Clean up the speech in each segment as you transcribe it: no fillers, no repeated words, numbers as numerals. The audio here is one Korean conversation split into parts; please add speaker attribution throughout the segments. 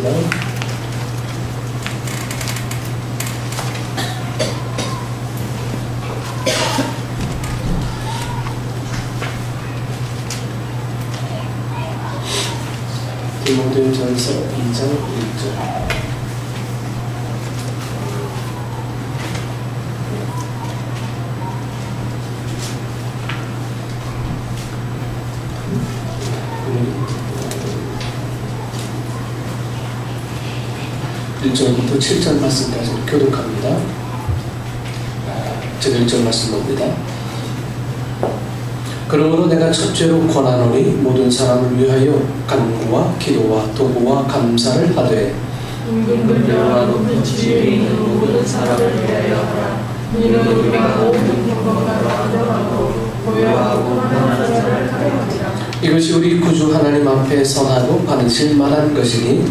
Speaker 1: 하겠습니다. 디모데전서 2장 1절. (1절부터) 7절 말씀까지 교독합니다. 제가 1절 말씀 봅니다. 그러므로 내가 첫째로 권하노니 모든 사람을 위하여 간구와 기도와 도구와 감사를 하되
Speaker 2: 은근대와 높은 지혜에 있는 모든 사람을 위하여 하라. 이는 우리가 모든 경건하로 안전하고 고요하고 편안한 삶을 살아가리라.
Speaker 1: 이것이 우리 구주 하나님 앞에 선하고 받으실 만한 것이니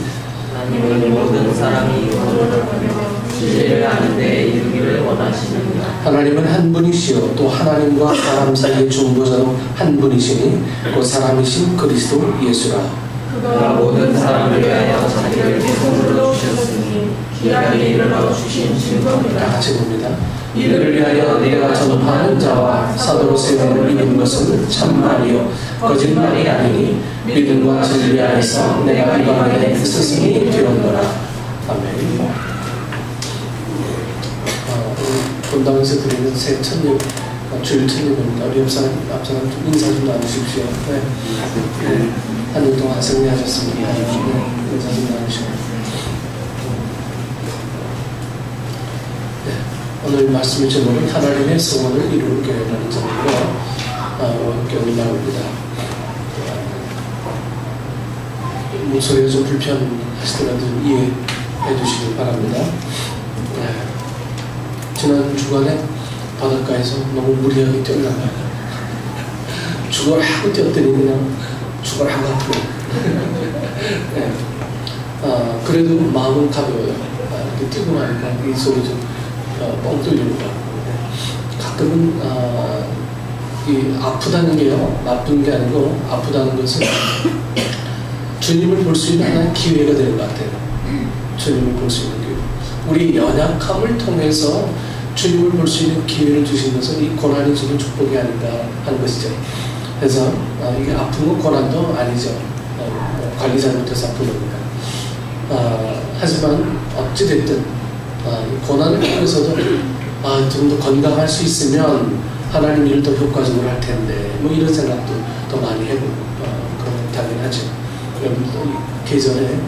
Speaker 2: 하나님은 모든 사람이 거듭하며 지혜를 아는 데에 이르기를 원하시느니라.
Speaker 1: 하나님은 한 분이시요 또 하나님과 사람 사이의 중보자로 한 분이시니 그 사람이신 그리스도 예수라.
Speaker 2: 그가 모든 사람을 위하여 자기를 제물로 주셨으니 기한에 이르러 주신 증거니라.
Speaker 1: 다 같이 봅니다. 이를 위하여 내가 전파하는 자와 사도로 세움을 입은 것은 참말이요 거짓말이 아니니 믿음과 진리 안에서 내가 이방인의 스승이 되었노라. 아멘. 본당에서 드리는 새 첫입 주일 첫입입니다. 우리 앞사람 좀 인사 좀 나누십시오. 네. 한 일 동안 승리하셨습니다. 인사 좀 나누시고. 오늘 말씀의 제목은 하나님의 소원을 이루는 교회라는 제목으로 함께 오늘 나옵니다. 목소리가 좀 불편하시더라도 좀 이해해 주시기 바랍니다. 지난 주간에 바닷가에서 너무 무리하게 뛰었나봐요. 죽어라고 뛰었더니 그냥 죽어라고 아프네. 네. 그래도 마음은 가벼워요. 이렇게 뛰고 나니까 이 소리 좀 뻥 뚫리는 것 같고. 가끔은 이 아프다는 게요, 나쁜 게 아니고 아프다는 것은 주님을 볼 수 있는 하나의 기회가 되는 것 같아요. 주님을 볼 수 있는 기회. 우리 연약함을 통해서 주님을 볼 수 있는 기회를 주신 것은 이 고난이 주는 축복이 아닌가 하는 것이죠. 그래서 이게 아픈 건 고난도 아니죠. 관리 잘못해서 아픈 겁니다. 하지만 어찌됐든 이 고난을 통해서도 좀 더 건강할 수 있으면 하나님 일을 더 효과적으로 할 텐데 뭐 이런 생각도 더 많이 해보고 그건 당연하죠. 여러분도 계절에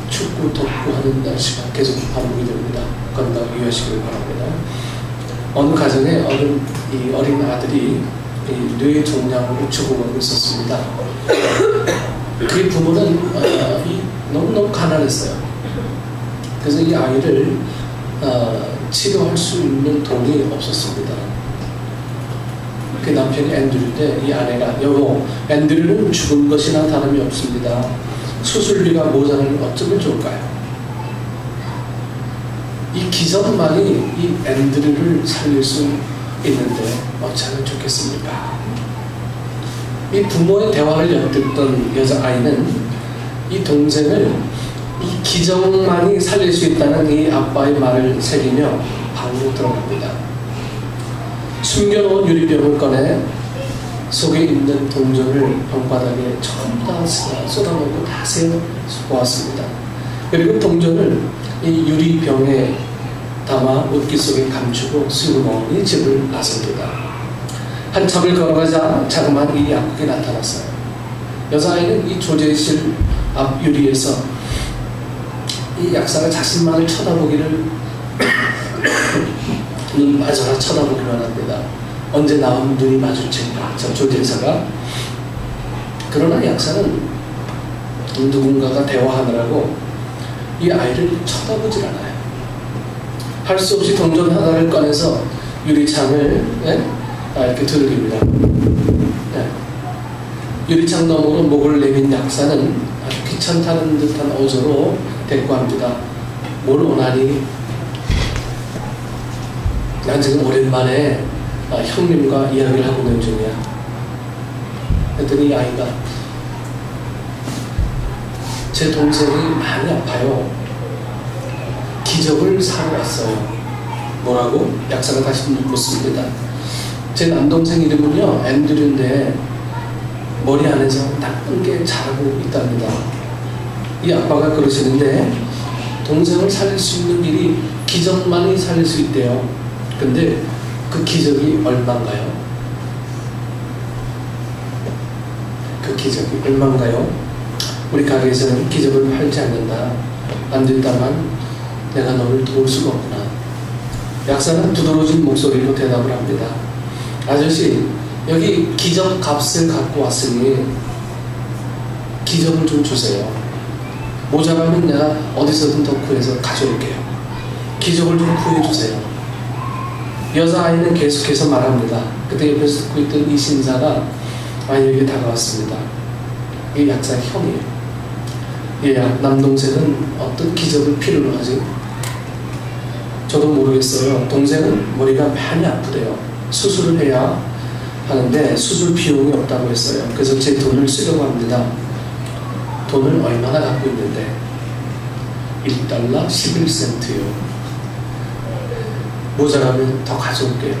Speaker 1: 춥고 덥고 하는 날씨가 계속 반복이 됩니다. 건강 유의하시길 바랍니다. 어느 가정에 이 어린 아들이 뇌 종양으로 죽어가고 있었습니다. 그의 부모는 너무너무 가난했어요. 그래서 이 아이를 치료할 수 있는 돈이 없었습니다. 그 남편이 앤드류인데 이 아내가 여보, 앤드류는 죽은 것이나 다름이 없습니다. 수술비가 모자라니 어쩌면 좋을까요? 이 기적만이 이 앤드류를 살릴 수 있는데 어쩌면 좋겠습니까? 이 부모의 대화를 엿듣던 여자아이는 이 동생을 이 기적만이 살릴 수 있다는 이 아빠의 말을 새기며 방으로 들어갑니다. 숨겨놓은 유리병을 꺼내 속에 있는 동전을 방바닥에 전부 다 쏟아놓고 다 세워보았습니다. 그리고 동전을 이 유리병에 담아 옷깃 속에 감추고 슬그머니 집을 나섭니다. 한참을 걸어가자 자그마한 이 약국이 나타났어요. 여자아이는 이 조제실 앞 유리에서 이 약사가 자신만을 쳐다보기를 눈 빠져라 쳐다보기만 합니다. 언제 나오면 눈이 마주칠까 저 조제사가. 그러나 약사는 누군가가 대화하느라고 이 아이를 쳐다보질 않아요. 할 수 없이 동전 하나를 꺼내서 유리창을 이렇게 두들깁니다. 유리창 너머로 목을 내민 약사는 아주 귀찮다는 듯한 어조로 대꾸합니다. 뭘 원하니? 난 지금 오랜만에 형님과 이야기를 하고 있는 중이야. 그랬더니 이 아이가 제 동생이 많이 아파요. 기적을 사러 왔어요. 뭐라고? 약사가 다시 묻습니다. 제 남동생 이름은요 앤드류인데 머리 안에서 나쁜 게 자라고 있답니다. 이 아빠가 그러시는데 동생을 살릴 수 있는 길이 기적만이 살릴 수 있대요. 근데 그 기적이 얼마인가요? 그 기적이 얼마인가요? 우리 가게에서는 기적을 팔지 않는다. 안 된다만 내가 너를 도울 수가 없구나. 약사는 두드러진 목소리로 대답을 합니다. 아저씨, 여기 기적 값을 갖고 왔으니 기적을 좀 주세요. 모자라면 내가 어디서든 더 구해서 가져올게요. 기적을 좀 구해주세요. 여자아이는 계속해서 말합니다. 그때 옆에서 듣고 있던 이 신사가 아이에게 다가왔습니다. 이 약사의 형이에요. 얘야, 남동생은 어떤 기적을 필요로 하지? 저도 모르겠어요. 동생은 머리가 많이 아프대요. 수술을 해야 하는데 수술 비용이 없다고 했어요. 그래서 제 돈을 쓰려고 합니다. 돈을 얼마나 갖고 있는데? $1 11센트요. 모자라면 더 가져올게요.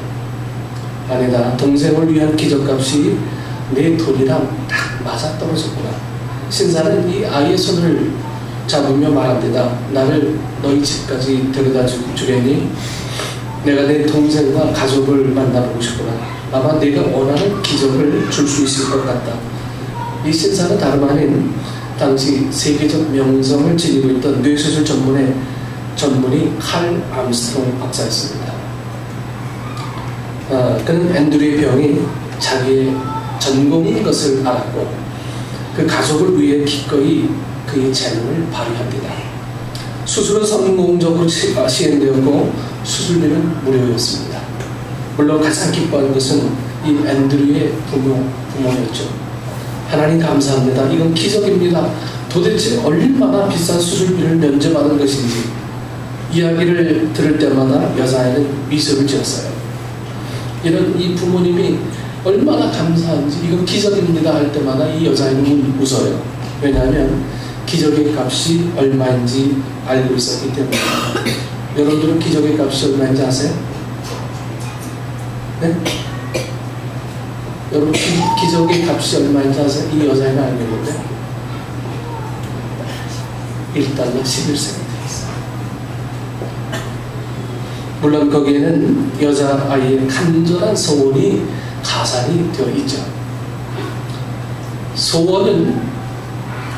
Speaker 1: 아니다. 동생을 위한 기적값이 내 돈이랑 딱 맞아떨어졌구나. 신사는 이 아이의 손을 잡으며 말합니다. 나를 너희 집까지 데려다 주겠니? 내가 내 동생과 가족을 만나보고 싶구나. 아마 내가 원하는 기적을 줄 수 있을 것 같다. 이 신사는 다름 아닌 당시 세계적 명성을 지니고 있던 뇌수술 전문의 칼 암스트롱 박사였습니다. 그는 앤드류의 병이 자기의 전공인 것을 알았고 그 가족을 위해 기꺼이 그의 재능을 발휘합니다. 수술은 성공적으로 시행되었고 수술비는 무료였습니다. 물론 가장 기뻐하는 것은 이 앤드류의 부모였죠. 하나님 감사합니다. 이건 기적입니다. 도대체 얼마나 비싼 수술비를 면제받은 것인지 이야기를 들을 때마다 여자아이는 미소를 지었어요. 이런 이 부모님이 얼마나 감사한지 이건 기적입니다 할 때마다 이 여자아이는 웃어요. 왜냐하면 기적의 값이 얼마인지 알고 있었기 때문입니다. 여러분들은 기적의 값이 얼마인지 아세요? 네? 여러분 기적의 값이 얼마인지 아세요? 이 여자애는 알겠는데 $1 11센트. 물론 거기에는 여자아이의 간절한 소원이 가산이 되어 있죠. 소원은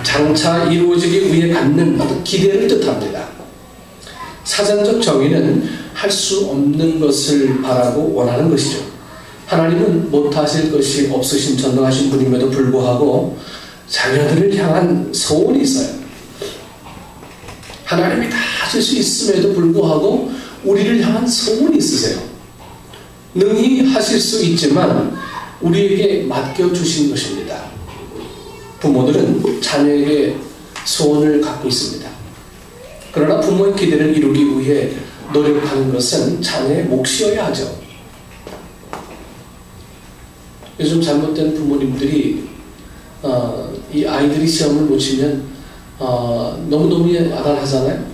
Speaker 1: 장차 이루어지기 위해 갖는 어떤 기대를 뜻합니다. 사전적 정의는 할 수 없는 것을 바라고 원하는 것이죠. 하나님은 못하실 것이 없으신 전능하신 분임에도 불구하고 자녀들을 향한 소원이 있어요. 하나님이 다 하실 수 있음에도 불구하고 우리를 향한 소원이 있으세요. 능히 하실 수 있지만 우리에게 맡겨주신 것입니다. 부모들은 자녀에게 소원을 갖고 있습니다. 그러나 부모의 기대를 이루기 위해 노력하는 것은 자녀의 몫이어야 하죠. 요즘 잘못된 부모님들이 이 아이들이 시험을 못 치면 너무너무 야단하잖아요.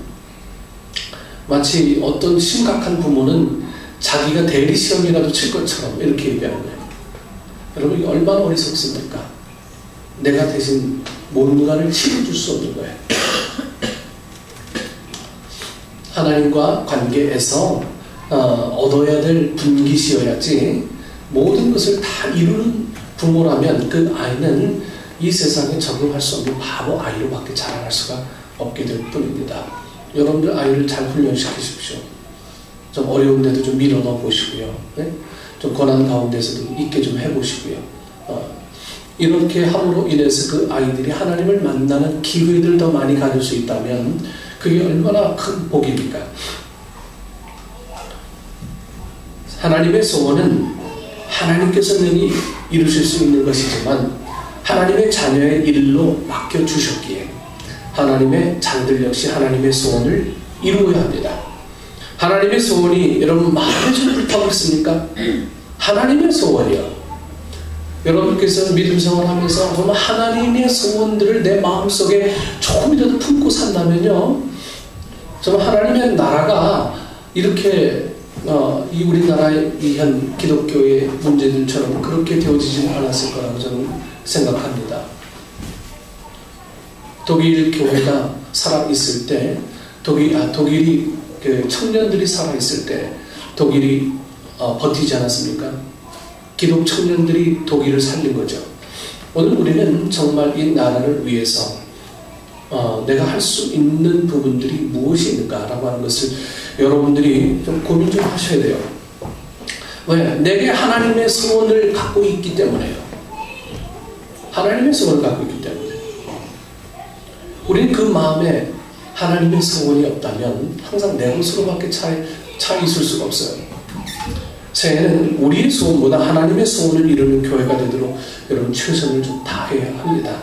Speaker 1: 마치 어떤 심각한 부모는 자기가 대리 시험이라도 칠 것처럼 이렇게 얘기하는 거예요. 여러분 이게 얼마나 어리석습니까? 내가 대신 뭔가를 치러줄 수 없는 거예요. 하나님과 관계에서 얻어야 될 분깃이어야지 모든 것을 다 이루는 부모라면 그 아이는 이 세상에 적응할 수 없는 바보 아이로밖에 자라날 수가 없게 될 뿐입니다. 여러분들 아이를 잘 훈련시키십시오. 좀 어려운데도 좀 밀어넣어 보시고요. 네? 좀 고난 가운데서도 있게 좀 해보시고요. 이렇게 함으로 인해서 그 아이들이 하나님을 만나는 기회를 더 많이 가질 수 있다면 그게 얼마나 큰 복입니까? 하나님의 소원은 하나님께서 능히 이루실 수 있는 것이지만 하나님의 자녀의 일로 맡겨주셨기에 하나님의 자녀들 역시 하나님의 소원을 이루어야 합니다. 하나님의 소원이 여러분 마음에 좀 불타고 있습니까? 하나님의 소원이요. 여러분께서는 믿음 생활하면서 정말 하나님의 소원들을 내 마음속에 조금이라도 품고 산다면요, 정말 하나님의 나라가 이렇게 이 우리나라의 이 현 기독교의 문제들처럼 그렇게 되어지지는 않았을 거라고 저는 생각합니다. 독일 교회가 살아있을 때, 독일이 그 청년들이 살아있을 때 독일이 버티지 않았습니까? 기독 청년들이 독일을 살린 거죠. 오늘 우리는 정말 이 나라를 위해서 내가 할 수 있는 부분들이 무엇이 있는가라고 하는 것을 여러분들이 좀 고민 좀 하셔야 돼요. 왜? 내게 하나님의 소원을 갖고 있기 때문에요. 하나님의 소원을 갖고 있기 때문에. 우리는 그 마음에 하나님의 소원이 없다면 항상 내 것으로밖에 차 있을 수가 없어요. 새해는 우리의 소원보다 하나님의 소원을 이루는 교회가 되도록 여러분 최선을 좀 다해야 합니다.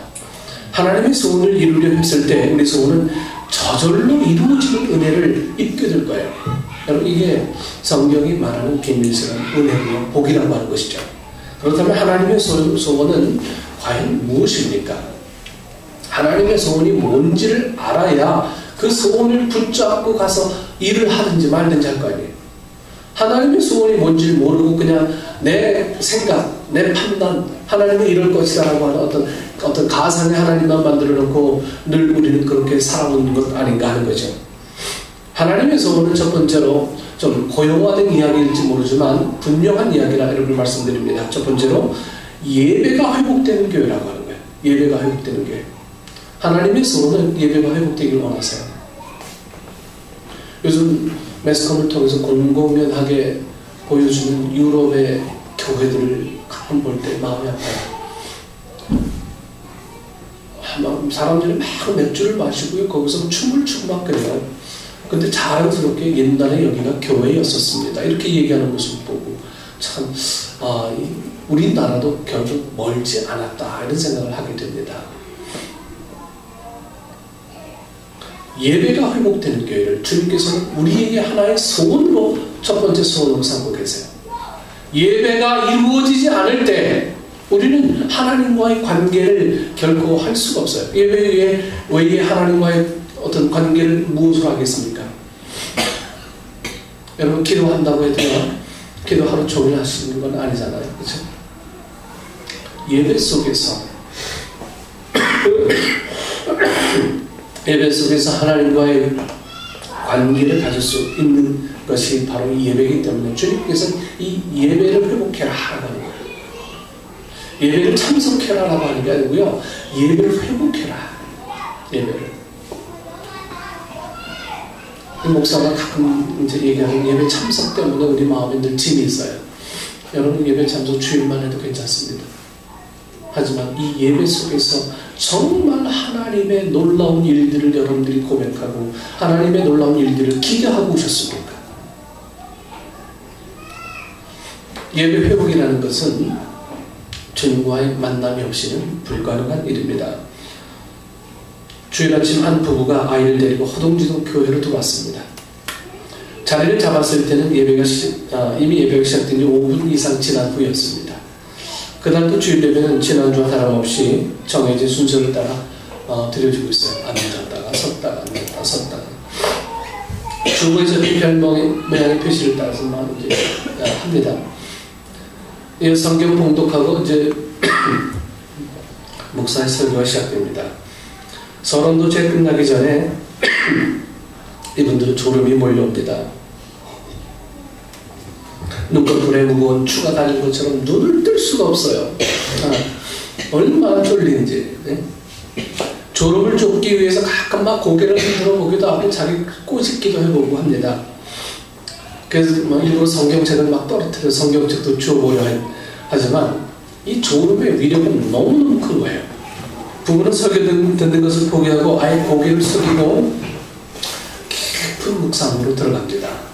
Speaker 1: 하나님의 소원을 이루려 했을 때 우리 소원은 저절로 이루어지는 은혜를 입게 될 거예요. 여러분, 이게 성경이 말하는 비밀스러운 은혜고요, 복이라고 하는 것이죠. 그렇다면 하나님의 소원은 과연 무엇입니까? 하나님의 소원이 뭔지를 알아야 그 소원을 붙잡고 가서 일을 하든지 말든지 할 거 아니에요. 하나님의 소원이 뭔지 모르고 그냥 내 생각, 내 판단, 하나님이 이럴 것이다 라고 하는 어떤 가상의 하나님만 만들어 놓고 늘 우리는 그렇게 살아오는 것 아닌가 하는 거죠. 하나님의 소원은 첫 번째로 좀 고용화된 이야기일지 모르지만 분명한 이야기라 이렇게 말씀드립니다. 첫 번째로 예배가 회복되는 교회라고 하는 거예요. 예배가 회복되는 교회. 하나님의 소원은 예배가 회복되길 원하세요. 요즘 매스컴을 통해서 공공연하게 보여주는 유럽의 교회들을 가끔 볼 때 마음이 아파요. 사람들이 막 맥주를 마시고요, 거기서 춤을 추고 막 그래요. 근데 자랑스럽게 옛날에 여기가 교회였었습니다, 이렇게 얘기하는 모습 보고 참 우리나라도 결국 멀지 않았다 이런 생각을 하게 됩니다. 예배가 회복되는 교회를 주님께서는 우리에게 하나의 소원으로, 첫 번째 소원으로 삼고 계세요. 예배가 이루어지지 않을 때 우리는 하나님과의 관계를 결코 할 수가 없어요. 예배 외에 하나님과의 어떤 관계를 무엇으로 하겠습니까? 여러분, 기도한다고 해도요, 기도 하루 종일 하시는 건 아니잖아요, 그렇죠? 예배 속에서 예배 속에서 하나님과의 관계를 가질 수 있는 것이 바로 이 예배이기 때문에 주님께서 이 예배를 회복해라 하는 거예요. 예배를 참석해라라고 하는 게 아니고요, 예배를 회복해라. 예배를. 이 목사가 가끔 이제 얘기하는 예배 참석 때문에 우리 마음에 늘 짐이 있어요. 여러분, 예배 참석 주일만 해도 괜찮습니다. 하지만 이 예배 속에서 정말 하나님의 놀라운 일들을 여러분들이 고백하고 하나님의 놀라운 일들을 기대하고 오셨습니까? 예배 회복이라는 것은 주님과의 만남이 없이는 불가능한 일입니다. 주일 아침 한 부부가 아이를 데리고 허둥지둥 교회로 들어왔습니다. 자리를 잡았을 때는 이미 예배가 시작된 지 5분 이상 지난 후였습니다. 그날도 주일 예배는 지난주와 다름없이 정해진 순서를 따라 드려지고 있어요. 앉았다가 섰다가 앉았다가 섰다가. 주보에서 별모양의 표시를 따라서 이제 합니다. 이 성경 봉독하고 이제 목사의 설교가 시작됩니다. 서론도제 끝나기 전에 이분들은 졸음이 몰려옵니다. 눈꺼풀에 무거운 추가 달린 것처럼 눈을 뜰 수가 없어요. 얼마나 졸리는지. 네? 졸음을 쫓기 위해서 가끔 막 고개를 흔들어 보기도 하고 자기 꼬집기도 해보고 합니다. 그래서 일부러 성경책을 막 떨어뜨려 성경책도 주워보려 하지만 이 졸음의 위력은 너무너무 큰 거예요. 부부는 설교 듣는 것을 포기하고 아예 고개를 숙이고 깊은 묵상으로 들어갑니다.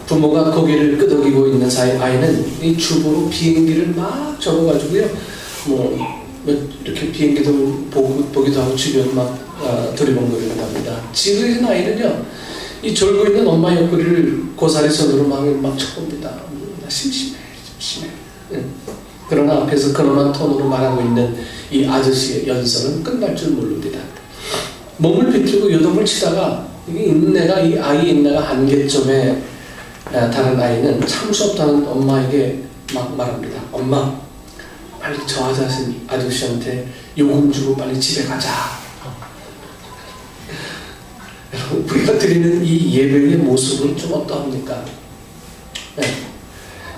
Speaker 1: 부모가 고개를 끄덕이고 있는 사이 아이는 이 주보로 비행기를 막 적어가지고요, 이렇게 비행기도 보기도 하고 주변 막 두리번거리기도 합니다. 지그러진 아이는요, 이 졸고 있는 엄마 옆구리를 고사리 손으로 막 쳐봅니다. 심심해. 그러나 앞에서 근엄한 톤으로 말하고 있는 이 아저씨의 연설은 끝날 줄 모릅니다. 몸을 비틀고 요동을 치다가 인내가 이 아이의 인내가 한계점에 다른 아이는 참을 수 없다는 엄마에게 막 말합니다. 엄마, 빨리 저 아저씨한테 요금 주고 빨리 집에 가자. 여러분, 우리가 드리는 이 예배의 모습은 좀 어떠합니까?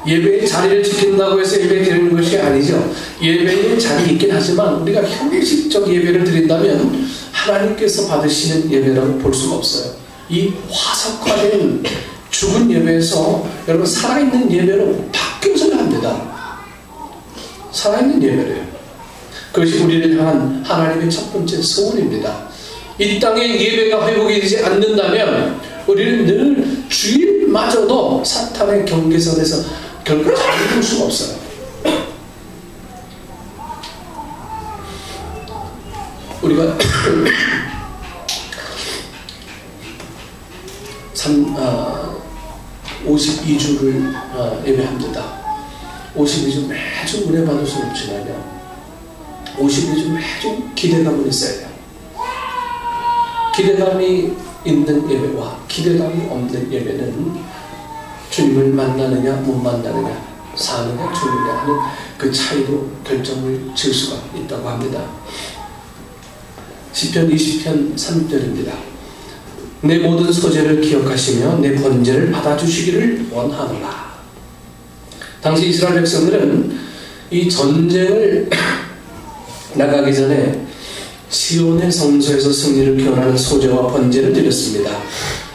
Speaker 1: 예배의 자리를 지킨다고 해서 예배 드리는 것이 아니죠. 예배의 자리 있긴 하지만 우리가 형식적 예배를 드린다면 하나님께서 받으시는 예배라고 볼 수가 없어요. 이 화석화된 죽은 예배에서 여러분 살아있는 예배로 바뀌어서야 합니다. 살아있는 예배래요. 그것이 우리를 향한 하나님의 첫 번째 소원입니다. 이 땅에 예배가 회복이 되지 않는다면 우리는 늘 주일마저도 사탄의 경계선에서 결코 자유로울 수가 없어요. 우리가 52주를 예배합니다. 52주 매주 은혜 받을 수는 없지만요, 52주 매주 기대감은 있어야 돼요. 기대감이 있는 예배와 기대감이 없는 예배는 주님을 만나느냐 못 만나느냐, 사느냐 죽느냐 하는 그 차이로 결정을 지을 수가 있다고 합니다. 시편 20편 3절입니다. 내 모든 소재를 기억하시며 내 번제를 받아주시기를 원하노라. 당시 이스라엘 백성들은 이 전쟁을 나가기 전에 시온의 성소에서 승리를 기원하는 소제와 번제를 드렸습니다.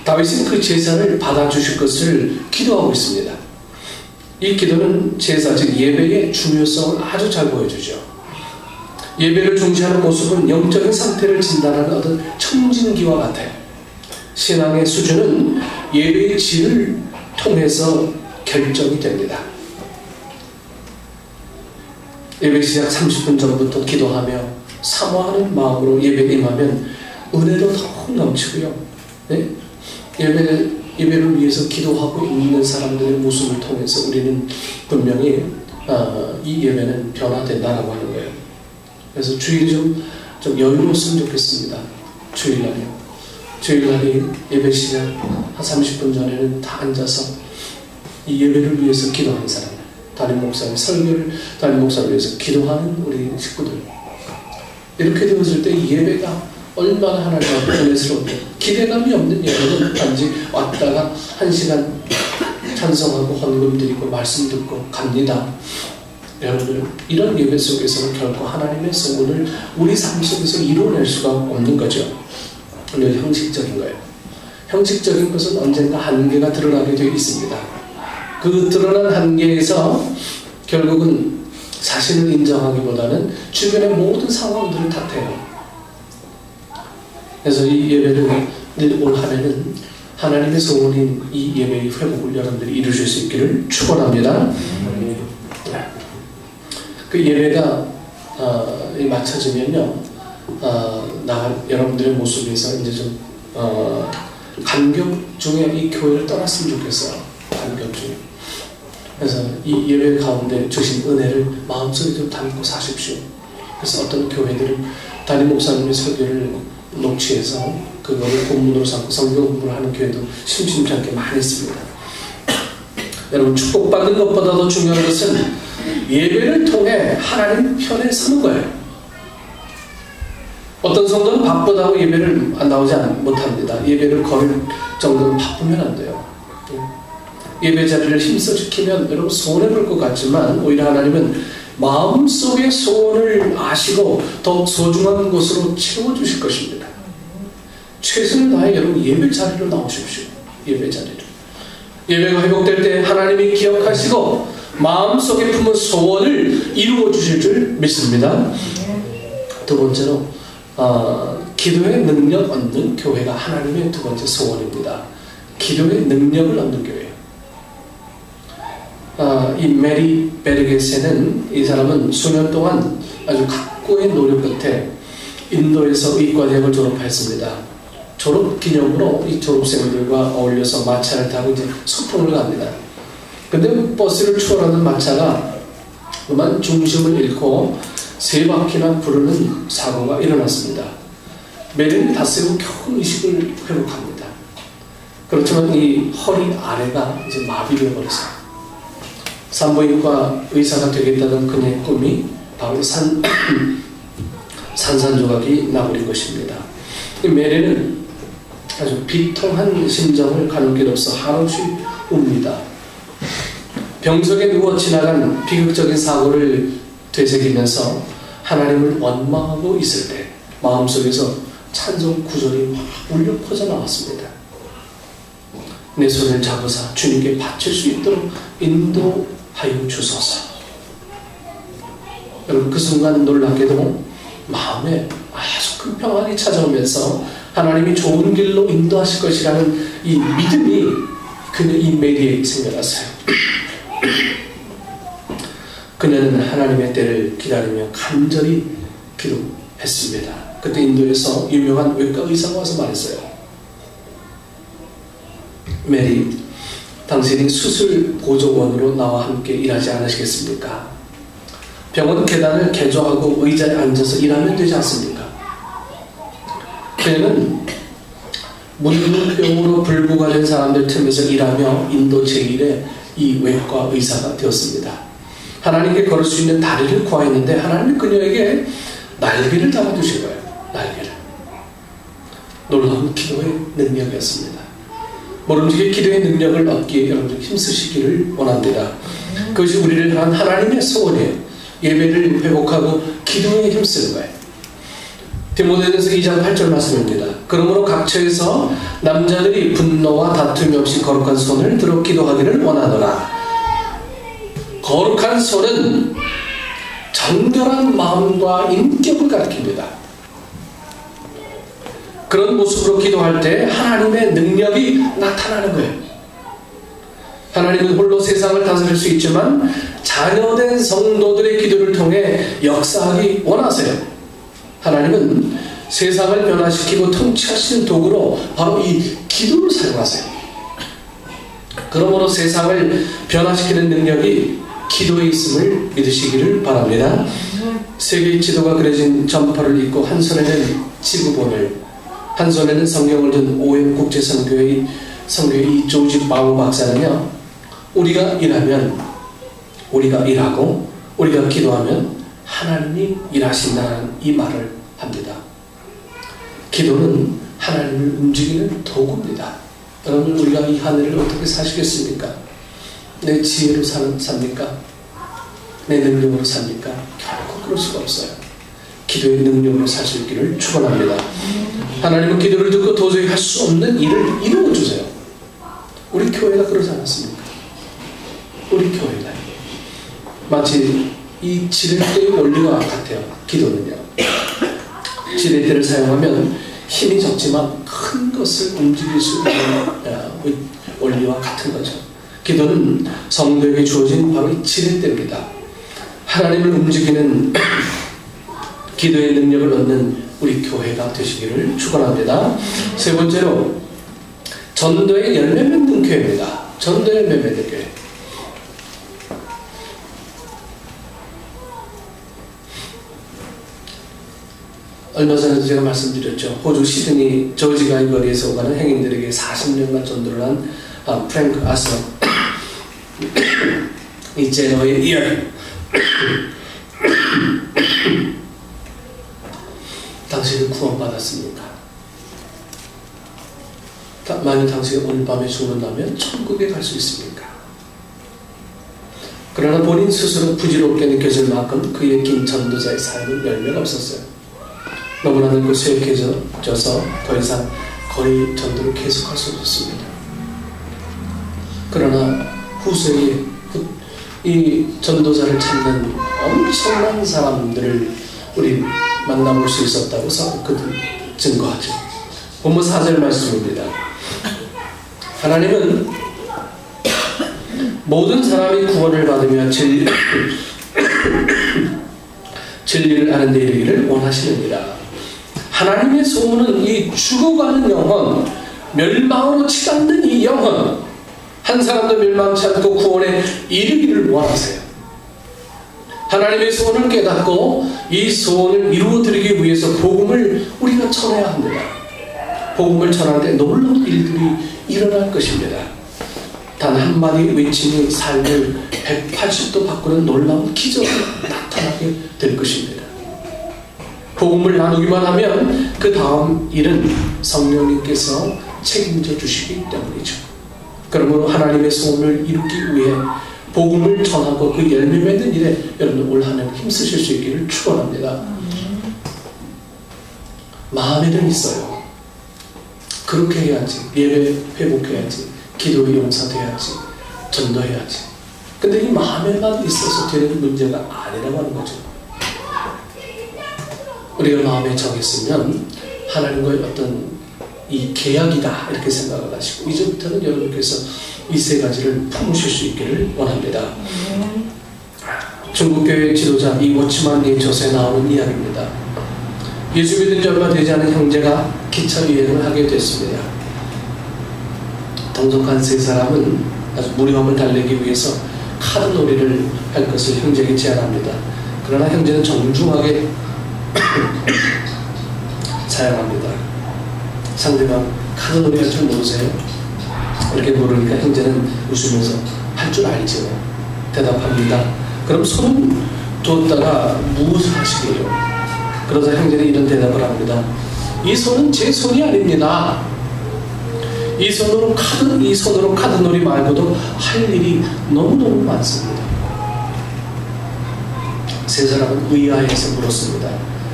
Speaker 1: 다윗은 그 제사를 받아주실 것을 기도하고 있습니다. 이 기도는 제사, 즉 예배의 중요성을 아주 잘 보여주죠. 예배를 중시하는 모습은 영적인 상태를 진단하는 어떤 청진기와 같아요. 신앙의 수준은 예배의 질을 통해서 결정이 됩니다. 예배 시작 30분 전부터 기도하며 사모하는 마음으로 예배에 임하면 은혜도 더욱 넘치고요. 네? 예배를 위해서 기도하고 있는 사람들의 모습을 통해서 우리는 분명히 이 예배는 변화된다라고 하는 거예요. 그래서 주일이 좀 여유로웠으면 좋겠습니다. 주일날이 예배 시작 한 30분 전에는 다 앉아서 이 예배를 위해서 기도하는 사람들, 담임 목사님 설교를 담임 목사를 위해서 기도하는 우리 식구들, 이렇게 되었을 때 예배가 얼마나 하나님과 은혜스러운데, 기대감이 없는 예배는 단지 왔다가 1시간 찬성하고 헌금 드리고 말씀 듣고 갑니다. 여러분, 이런 예배 속에서는 결코 하나님의 소원을 우리 삶 속에서 이루어낼 수가 없는 거죠. 오늘 형식적인 거예요. 형식적인 것은 언젠가 한계가 드러나게 되어 있습니다. 그 드러난 한계에서 결국은 자신을 인정하기보다는 주변의 모든 상황들을 탓해요. 그래서 이 예배를 올 한해는 하나님의 소원인 이 예배의 회복을 여러분들이 이루실 수 있기를 축원합니다. 그 예배가 맞춰지면요, 여러분들의 모습에서 이제 좀 간격 중에 이 교회를 떠났으면 좋겠어요. 간격 중에. 그래서 이 예배 가운데 주신 은혜를 마음속에 좀 담고 사십시오. 그래서 어떤 교회들은 담임 목사님의 설교를 녹취해서 그거를 본문으로 삼고 성경 공부를 하는 교회도 심심치 않게 많이 있습니다. 여러분, 축복받는 것보다 더 중요한 것은 예배를 통해 하나님 편에 서는 거예요. 어떤 성도는 바쁘다고 예배를 나오지 못합니다. 예배를 걸을 정도로 바쁘면 안 돼요. 예배 자리를 힘써 지키면 여러분 손해볼 것 같지만 오히려 하나님은 마음속의 소원을 아시고 더 소중한 곳으로 채워주실 것입니다. 최선을 다해 여러분 예배 자리로 나오십시오. 예배 자리로. 예배가 회복될 때 하나님이 기억하시고 마음속에 품은 소원을 이루어 주실 줄 믿습니다. 두 번째로 기도의 능력 얻는 교회가 하나님의 두 번째 소원입니다. 기도의 능력을 얻는 교회예요. 이 메리 베르게세는, 이 사람은 수년 동안 아주 각고의 노력 끝에 인도에서 의과대학을 졸업했습니다. 졸업 기념으로 이 졸업생들과 어울려서 마차를 타고 이제 소풍을 갑니다. 근데 버스를 추월하는 마차가 그만 중심을 잃고 세 바퀴나 부르는 사고가 일어났습니다. 메리는 닷새고 겨우 의식을 회복합니다. 그렇지만 이 허리 아래가 이제 마비되어 버렸어요. 산부인과 의사가 되겠다던 그녀의 꿈이 바로 산산조각이 나버린 것입니다. 메리는 아주 비통한 심정을 가눌 길 없어 한없이 웁니다. 병석에 누워 지나간 비극적인 사고를 되새기면서 하나님을 원망하고 있을 때 마음속에서 찬송 구절이 막 울려 퍼져나왔습니다. 내 손을 잡으사 주님께 바칠 수 있도록 인도하여 주소서. 여러분, 그 순간 놀랍게도 마음에 아주 큰 평안이 찾아오면서 하나님이 좋은 길로 인도하실 것이라는 이 믿음이 이 메리에게 생겨났어요. 그녀는 하나님의 때를 기다리며 간절히 기도했습니다. 그때 인도에서 유명한 외과 의사가 와서 말했어요. 메리, 당신이 수술 보조원으로 나와 함께 일하지 않으시겠습니까? 병원 계단을 개조하고 의자에 앉아서 일하면 되지 않습니까? 그녀는 문둥병으로 불구가 된 사람들 틈에서 일하며 인도 제1의 이 외과 의사가 되었습니다. 하나님께 걸을 수 있는 다리를 구하였는데 하나님은 그녀에게 날개를 달아주신 거예요. 날개를. 놀라운 기도의 능력이었습니다. 모름지기 기도의 능력을 얻기에 여러분들 힘쓰시기를 원합니다. 그것이 우리를 향한 하나님의 소원이에요. 예배를 회복하고 기도에 힘쓰는 거예요. 디모데전서 2장 8절 말씀입니다. 그러므로 각처에서 남자들이 분노와 다툼이 없이 거룩한 손을 들어 기도하기를 원하노라. 거룩한 손은 정결한 마음과 인격을 가리킵니다. 그런 모습으로 기도할 때 하나님의 능력이 나타나는 거예요. 하나님은 홀로 세상을 다스릴 수 있지만 자녀된 성도들의 기도를 통해 역사하기 원하세요. 하나님은 세상을 변화시키고 통치하시는 도구로 바로 이 기도를 사용하세요. 그러므로 세상을 변화시키는 능력이 기도에 있음을 믿으시기를 바랍니다. 세계의 지도가 그려진 점퍼를 입고 한 손에는 지구본을, 한 손에는 성경을 든 오웬 국제선교의 이 조지 바우 박사는요, 우리가 일하면, 우리가 일하고 우리가 기도하면 하나님이 일하신다는 이 말을 합니다. 기도는 하나님을 움직이는 도구입니다. 여러분, 우리가 이 하늘을 어떻게 사시겠습니까? 내 지혜로 삽니까? 내 능력으로 삽니까? 결코 그럴 수가 없어요. 기도의 능력으로 살 수 있기를 축원합니다. 하나님은 기도를 듣고 도저히 할 수 없는 일을 이루어주세요. 우리 교회가 그러지 않았습니까? 우리 교회가 마치 이 지렛대의 원리와 같아요. 기도는요, 지렛대를 사용하면 힘이 적지만 큰 것을 움직일 수 있는 원리와 같은 거죠. 기도는 성도에게 주어진 바로 이 지렛대입니다. 하나님을 움직이는 기도의 능력을 얻는 우리 교회가 되시기를 축원합니다. 세 번째로, 전도의 열매 맺는 교회입니다. 전도의 열매 맺는 교회. 얼마 전에도 제가 말씀드렸죠. 호주 시드니 조지가이 거리에서 오가는 행인들에게 40년간 전도를 한 프랭크 아스너 이 제너의 이यर 당신은 구원받았습니까? 만약 당신이 오늘 밤에 죽는다면 천국에 갈 수 있습니까? 그러나 본인 스스로 부질없게 느껴질 만큼 그의 긴 전도자의 삶은 열매가 없었어요. 너무나 늙고 쇠약해져서 더 이상 거리 전도를 계속할 수 없었습니다. 그러나 후세에 이 전도자를 찾는 엄청난 사람들을 우리 만나볼 수 있었다고 그들 증거하죠. 본문 4절 말씀입니다. 하나님은 모든 사람이 구원을 받으며 진리를 아는 데 이르기를 원하시느니라. 하나님의 소원은 이 죽어가는 영혼, 멸망으로 치닫는 이 영혼, 한 사람도 멸망치 않고 구원에 이르기를 원하세요. 하나님의 소원을 깨닫고 이 소원을 이루어드리기 위해서 복음을 우리가 전해야 합니다. 복음을 전할 때 놀라운 일들이 일어날 것입니다. 단 한마디 외침이 삶을 180도 바꾸는 놀라운 기적이 나타나게 될 것입니다. 복음을 나누기만 하면 그 다음 일은 성령님께서 책임져 주시기 때문이죠. 그러므로 하나님의 소원을 이루기 위해 복음을 전하고 그 열매 맺는 일에 여러분 올 한 해 힘쓰실 수 있기를 축원합니다. 마음에는 있어요. 그렇게 해야지, 예배 회복해야지, 기도의 용사돼야지, 전도해야지. 근데 이 마음에만 있어서 되는 문제가 아니라고 하는 거죠. 우리가 마음에 정했으면 하나님과의 어떤 이 계약이다 이렇게 생각을 하시고 이제부터는 여러분께서 이 세 가지를 품으실 수 있기를 원합니다. 중국교회 지도자 이 워치만 네이처스에 나오는 이야기입니다. 예수 믿은 지 얼마 되지 않은 형제가 기차 여행을 하게 됐습니다. 동석한 세 사람은 아주 무료함을 달래기 위해서 카드놀이를 할 것을 형제에게 제안합니다. 그러나 형제는 정중하게 사양합니다. 상대방 카드놀이 할 줄 모르세요? 이렇게 물으니까 형제는 웃으면서 할 줄 알죠. 대답합니다. 그럼 손을 뒀다가 무엇을 하시게요? 그러자 형제는 이런 대답을 합니다. 이 손은 제 손이 아닙니다. 이 손으로 카드놀이 말고도 할 일이 너무너무 많습니다. 세 사람은 의아해서 물었습니다.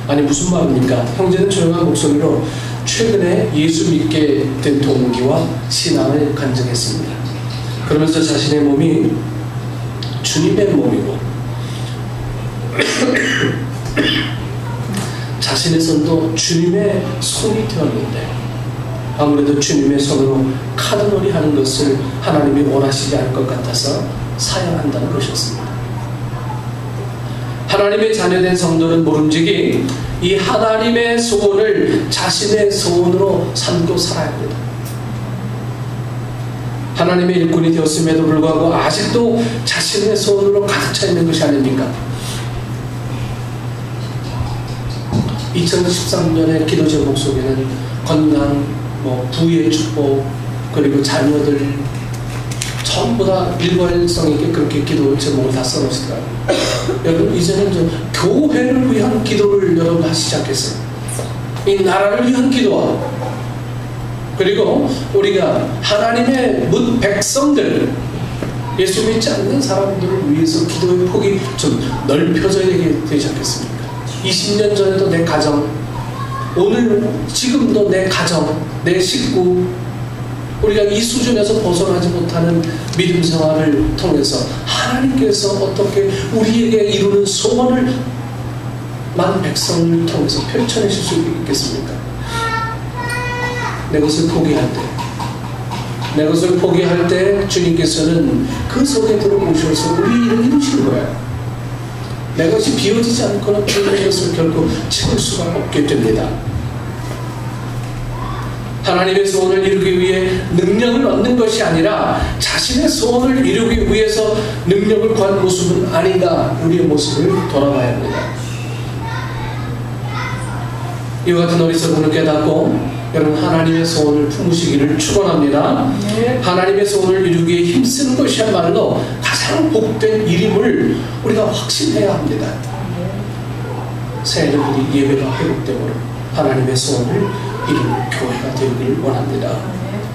Speaker 1: 아니 무슨 말입니까? 형제는 조용한 목소리로 최근에 예수 믿게 된 동기와 신앙을 간증했습니다. 그러면서 자신의 몸이 주님의 몸이고 자신의 손도 주님의 손이 되었는데 아무래도 주님의 손으로 카드놀이 하는 것을 하나님이 원하시지 않을 것 같아서 사양한다는 것이었습니다. 하나님의 자녀된 성도는 모름지기 이 하나님의 소원을 자신의 소원으로 삼고 살아야 합니다. 하나님의 일꾼이 되었음에도 불구하고 아직도 자신의 소원으로 가득 차 있는 것이 아닙니까? 2013년의 기도 제목 속에는 건강, 부의 축복, 그리고 자녀들 전부 다 일관성 있게 그렇게 기도 제목을 다 써놓으시더라고요. 여러분 이제는 교회를 위한 기도를 여러분 하시지 않겠어요? 이 나라를 위한 기도와 그리고 우리가 하나님의 문 백성들 예수 믿지 않는 사람들을 위해서 기도의 폭이 좀 넓혀져야 되지 않겠습니까? 20년 전에도 내 가정, 오늘 지금도 내 가정, 내 식구 우리가 이 수준에서 벗어나지 못하는 믿음 생활을 통해서 하나님께서 어떻게 우리에게 이루는 소원을 많은 백성을 통해서 펼쳐내실 수 있겠습니까? 내 것을 포기할 때 주님께서는 그 속에 들어오셔서 우리 일을 이루시는 거예요. 내 것이 비워지지 않고는 주님의 것을 결코 채울 수가 없게 됩니다. 하나님의 소원을 이루기 위해 능력을 얻는 것이 아니라 자신의 소원을 이루기 위해서 능력을 구한 모습은 아닌가 우리의 모습을 돌아봐야 합니다. 이와 같은 어리석음을 깨닫고 여러분 하나님의 소원을 품으시기를 축원합니다. 하나님의 소원을 이루기 위해 힘쓰는 것이야말로 가장 복된 일임을 우리가 확신해야 합니다. 새해는 우리 예배가 회복되므로 하나님의 소원을 이루는 교회가 되기를 원합니다.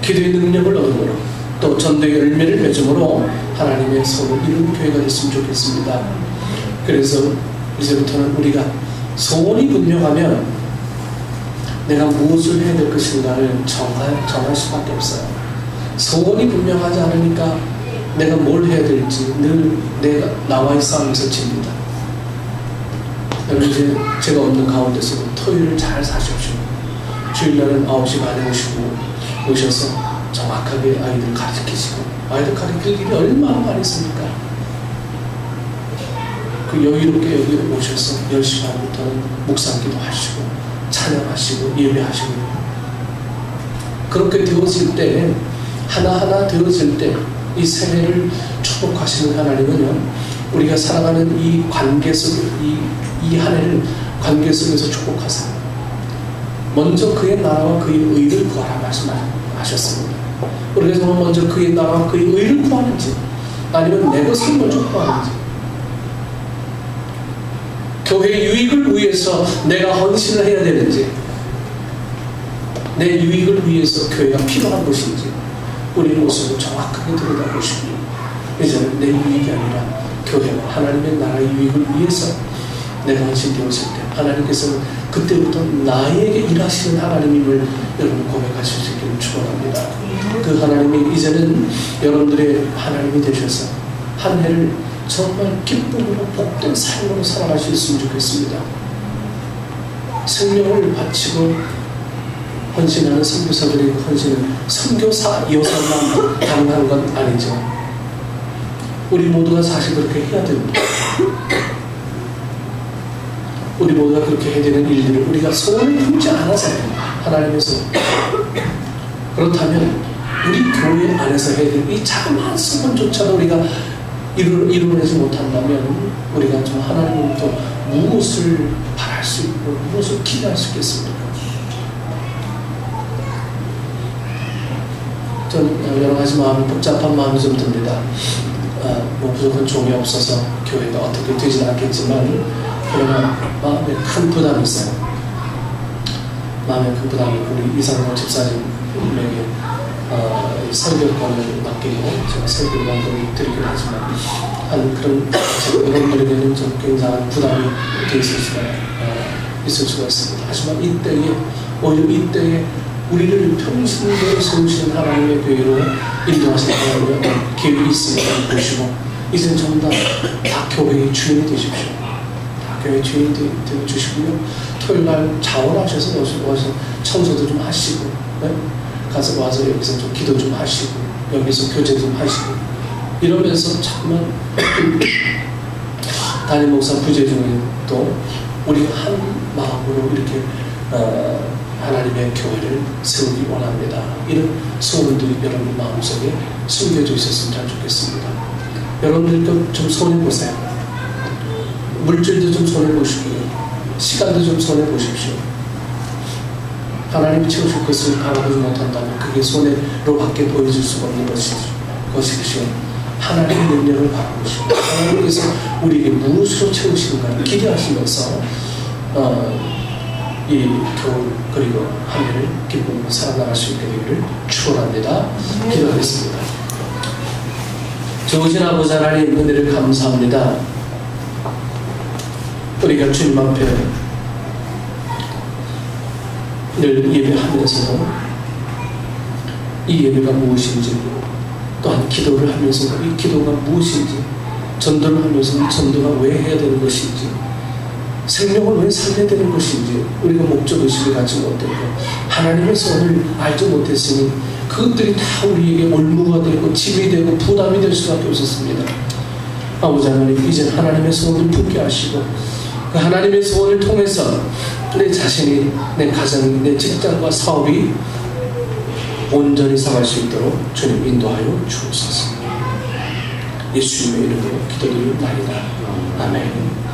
Speaker 1: 기도의 능력을 얻음으로 또 전도의 열매를 맺음으로 하나님의 소원을 이루는 교회가 됐으면 좋겠습니다. 그래서 이제부터는 우리가 소원이 분명하면 내가 무엇을 해야 될 것인가를 정할 수밖에 없어요. 소원이 분명하지 않으니까 내가 뭘 해야 될지 늘 내가 나와의 싸움에서 집니다. 여러분 이제 제가 없는 가운데서 토요일을 잘 사십시오. 주일날은 9시 반에 오셔서 정확하게 아이들 가르치시고 아이들 가르칠 일이 얼마나 많이 있습니까? 그 여유롭게 여기 오셔서 10시 반부터는 묵상기도 하시고 찬양하시고 예배하시고 그렇게 되어질 때 하나하나 되어질 때 이 새해를 축복하시는 하나님은요 우리가 살아가는 이 관계 속, 이 한 해를 관계 속에서 축복하세요. 먼저 그의 나라와 그의 의를 구하라 말씀하셨습니다. 우리가 정말 먼저 그의 나라와 그의 의를 구하는지, 아니면 내 것을 먼저 구하는지, 교회의 유익을 위해서 내가 헌신을 해야 되는지, 내 유익을 위해서 교회가 필요한 것인지, 우리 모습을 정확하게 들여다보시고, 이제는 내 유익이 아니라 교회와 하나님의 나라의 유익을 위해서 내가 헌신되었을 때 하나님께서는 그때부터 나에게 일하시는 하나님임을 여러분 고백하실 수 있기를 축원합니다. 그 하나님이 이제는 여러분들의 하나님이 되셔서 한 해를 정말 기쁨으로 복된 삶으로 살아가실 수 있으면 좋겠습니다. 생명을 바치고 헌신하는 선교사들의 헌신은 선교사여서만 가능한 건 아니죠. 우리 모두가 사실 그렇게 해야 됩니다. 우리 모두가 그렇게 해야 되는 일들을 우리가 소원을 품지 않아서 하나님의 소원. 그렇다면 우리 교회 안에서 해야 될 이 작은 한 소원조차도 우리가 이루어내지 못한다면 우리가 좀 하나님으로부터 무엇을 바랄 수 있고 무엇을 기대할 수 있겠습니까? 전 여러 가지 복잡한 마음이 좀 듭니다. 뭐 무조건 종이 없어서 교회가 어떻게 되지는 않겠지만, 그러나 마음에 큰 부담이 있어요. 마음에 큰 부담이 있고, 우리 이상호 집사님에게 설교권을 맡기고 제가 설교권을 드리긴 하지만, 한 그런 여러분들에게는 좀 굉장한 부담이 있을 수가 있습니다. 하지만 이때에, 오히려 이때에 우리를 평신대로 세우시는 하나님의 교회로 인도하시는 하나님의 계획이 있습니다. 보시고 이젠 전부 다 교회의 주인이 되십시오. 다 교회의 주인이 되어 주시고요. 토요일날 자원하셔서 와서 청소도 좀 하시고, 네? 가서 와서 여기서 좀 기도 좀 하시고, 여기서 교제 좀 하시고, 이러면서 정말 담임 목사 부재 중에 또 우리가 한 마음으로 이렇게 하나님의 교회를 세우기 원합니다. 이런 소원들이 여러분 마음속에 숨겨져 있었으면 참 좋겠습니다. 여러분들도 좀 손해보세요. 물질도 좀 손해보시고요. 시간도 좀 손해보십시오. 하나님이 채우실 것을 바라보지 못한다면 그게 손해로 밖에 보여질 수가 없는 것이죠. 하나님의 능력을 바라보시고 하나님께서 우리에게 무엇으로 채우시는가를 기대하시면서 이 겨울 그리고 한 해를 기쁨으로 살아나갈 수 있게 되기를 축원합니다. 기도하겠습니다. 좋으신 아버지 하나님, 은혜를 감사합니다. 우리가 주님 앞에 늘 예배하면서도 이 예배가 무엇인지, 또한 기도를 하면서도 이 기도가 무엇인지, 전도를 하면서 이 전도가 왜 해야 되는 것인지, 생명을 왜 살려야 되는 것인지 우리가 목적의식을 갖지 못했고 하나님의 선을 알지 못했으니 그것들이 다 우리에게 올무가 되고 짐이 되고 부담이 될 수밖에 없었습니다. 아버지 하나님, 이제 하나님의 소원을 품게 하시고 그 하나님의 소원을 통해서 내 자신이, 내 가정이, 내 직장과 사업이 온전히 살아갈 수 있도록 주님 인도하여 주옵소서. 예수님의 이름으로 기도드립니다. 아멘.